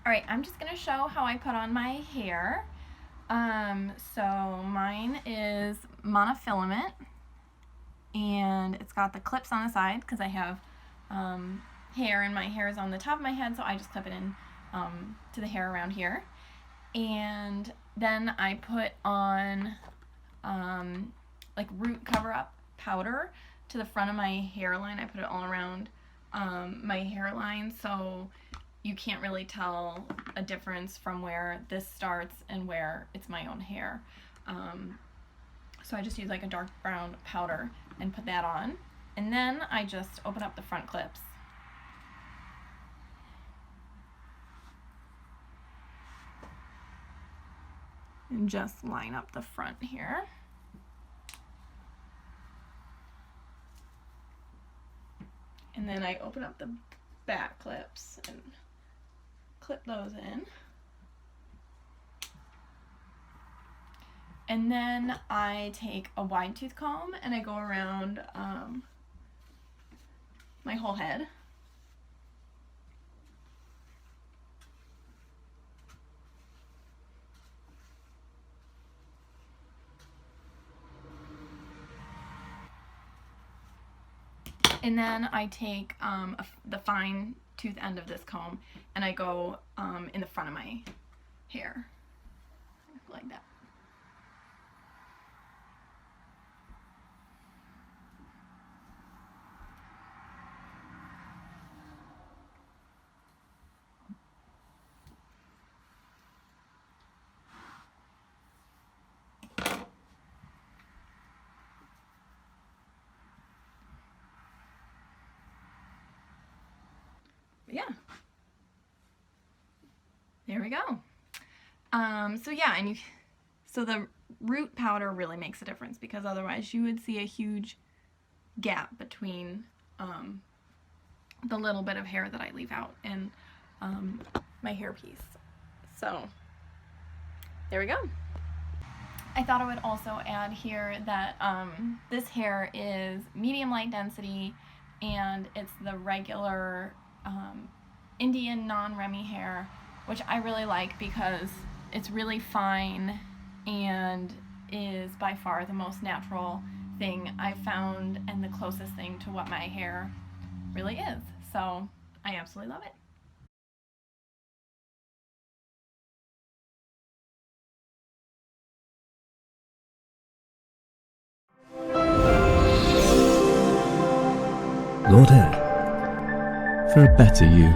Alright, I'm just going to show how I put on my hair. So mine is monofilament, and it's got the clips on the side because I have hair, and my hair is on the top of my head, so I just clip it in to the hair around here. And then I put on like root cover-up powder to the front of my hairline. I put it all around my hairline, so you can't really tell a difference from where this starts and where it's my own hair. So I just use like a dark brown powder and put that on. And then I just open up the front clips. And just line up the front here. And then I open up the back clips and clip those in. And then I take a wide tooth comb and I go around my whole head. And then I take the fine tooth end of this comb and I go in the front of my hair, like that. Yeah, there we go. So the root powder really makes a difference, because otherwise you would see a huge gap between the little bit of hair that I leave out in my hairpiece. So there we go. I thought I would also add here that this hair is medium light density, and it's the regular Indian non-Remy hair, which I really like because it's really fine and is by far the most natural thing I've found and the closest thing to what my hair really is. So I absolutely love it. Lordhair, for a better you.